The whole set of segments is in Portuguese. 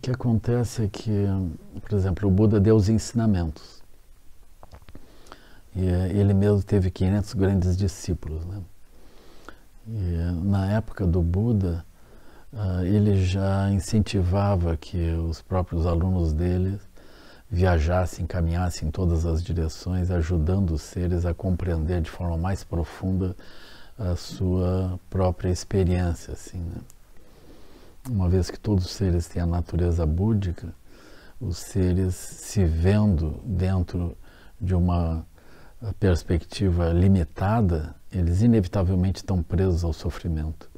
que acontece é que, por exemplo, o Buda deu os ensinamentos. E ele mesmo teve 500 grandes discípulos, né? E na época do Buda, ele já incentivava que os próprios alunos dele viajassem, caminhassem em todas as direções, ajudando os seres a compreender de forma mais profunda a sua própria experiência, assim, né? Uma vez que todos os seres têm a natureza búdica, os seres se vendo dentro de uma perspectiva limitada, eles inevitavelmente estão presos ao sofrimento.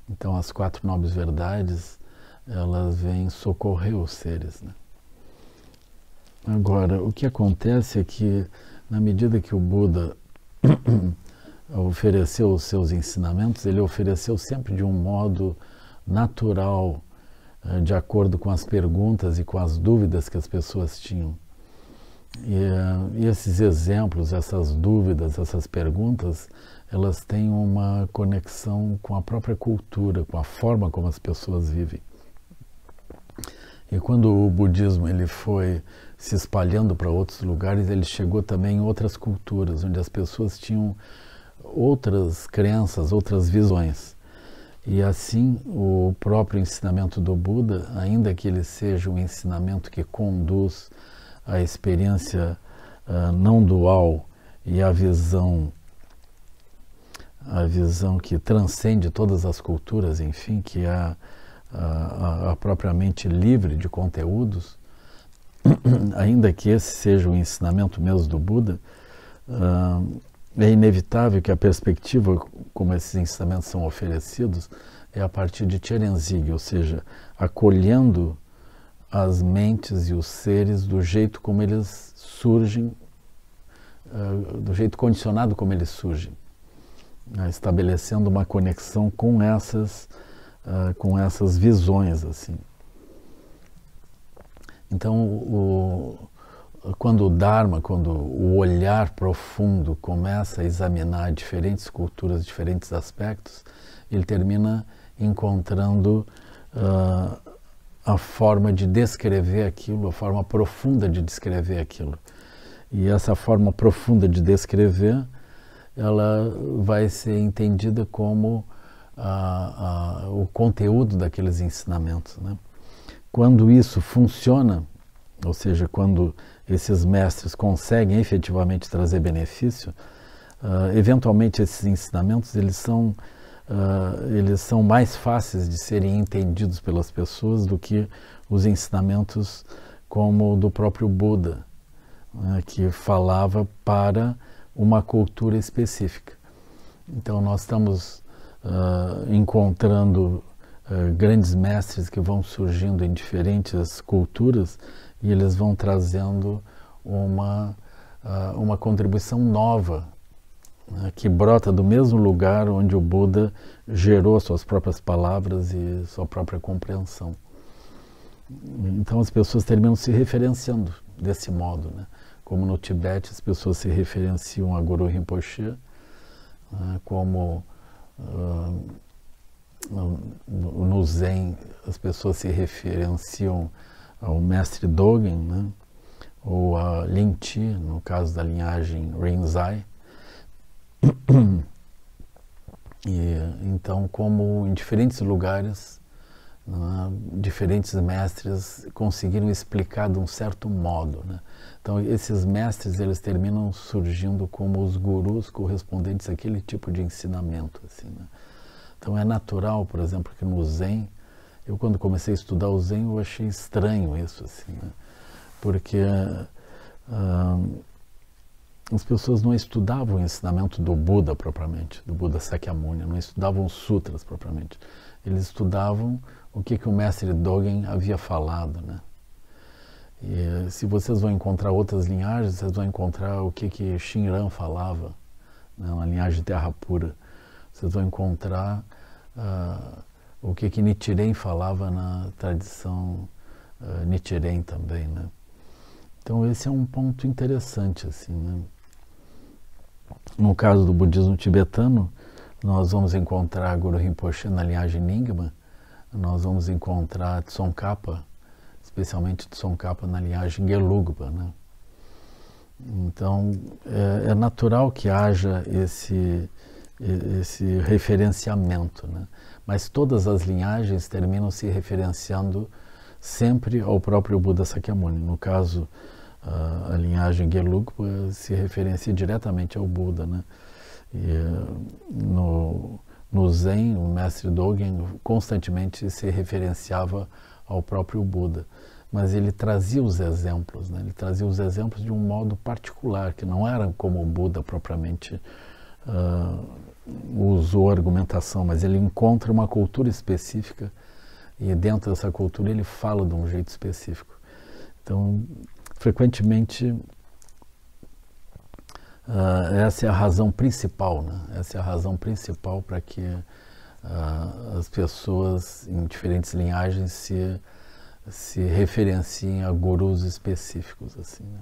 Então as 4 nobres verdades, elas vêm socorrer os seres, né? Agora, o que acontece é que, na medida que o Buda ofereceu os seus ensinamentos, ele ofereceu sempre de um modo natural, de acordo com as perguntas e com as dúvidas que as pessoas tinham. E esses exemplos, essas dúvidas, essas perguntas, elas têm uma conexão com a própria cultura, com a forma como as pessoas vivem. E quando o budismo ele foi se espalhando para outros lugares, ele chegou também em outras culturas, onde as pessoas tinham outras crenças, outras visões. E assim, o próprio ensinamento do Buda, ainda que ele seja um ensinamento que conduz à experiência não dual e à visão que transcende todas as culturas, enfim, que é a propriamente livre de conteúdos, ainda que esse seja o ensinamento mesmo do Buda, é inevitável que a perspectiva como esses ensinamentos são oferecidos é a partir de Tjerenzig, ou seja, acolhendo as mentes e os seres do jeito como eles surgem, do jeito condicionado como eles surgem, estabelecendo uma conexão com essas visões, assim. Então, quando o Dharma, quando o olhar profundo começa a examinar diferentes culturas, diferentes aspectos, ele termina encontrando a forma de descrever aquilo, a forma profunda de descrever aquilo. E essa forma profunda de descrever, ela vai ser entendida como o conteúdo daqueles ensinamentos, né? Quando isso funciona, ou seja, quando esses mestres conseguem efetivamente trazer benefício, eventualmente esses ensinamentos eles são mais fáceis de serem entendidos pelas pessoas do que os ensinamentos como o do próprio Buda, né, que falava para uma cultura específica. Então nós estamos encontrando grandes mestres que vão surgindo em diferentes culturas e eles vão trazendo uma contribuição nova, né, que brota do mesmo lugar onde o Buda gerou suas próprias palavras e sua própria compreensão. Então as pessoas terminam se referenciando desse modo, né? Como no Tibete as pessoas se referenciam a Guru Rinpoche, como no Zen as pessoas se referenciam ao mestre Dogen, né? Ou a Lin Chi, no caso da linhagem Rinzai. E, então, como em diferentes lugares, né, diferentes mestres conseguiram explicar de um certo modo, né? Então, esses mestres eles terminam surgindo como os gurus correspondentes àquele tipo de ensinamento, assim, né? Então, é natural, por exemplo, que no Zen, eu quando comecei a estudar o Zen, eu achei estranho isso, assim, né? Porque as pessoas não estudavam o ensinamento do Buda propriamente, do Buda Sakyamuni, não estudavam os sutras propriamente. Eles estudavam o que o mestre Dogen havia falado, né? E se vocês vão encontrar outras linhagens, vocês vão encontrar o que Shinran falava, né, na linhagem de Terra Pura. Vocês vão encontrar o que Nichiren falava na tradição Nichiren também, né? Então esse é um ponto interessante, assim, né? No caso do budismo tibetano, nós vamos encontrar Guru Rinpoche na linhagem Nyingma, nós vamos encontrar Tsongkhapa especialmente de Tsongkhapa na linhagem Gelugpa, né? Então, é natural que haja esse referenciamento, né? Mas todas as linhagens terminam se referenciando sempre ao próprio Buda Sakyamuni. No caso, a linhagem Gelugpa se referencia diretamente ao Buda, né? E, no Zen, o mestre Dogen constantemente se referenciava ao próprio Buda, mas ele trazia os exemplos, né? Ele trazia os exemplos de um modo particular, que não era como o Buda propriamente usou a argumentação, mas ele encontra uma cultura específica e dentro dessa cultura ele fala de um jeito específico. Então, frequentemente, essa é a razão principal, né? Essa é a razão principal para que as pessoas em diferentes linhagens se referenciem a gurus específicos, assim, né?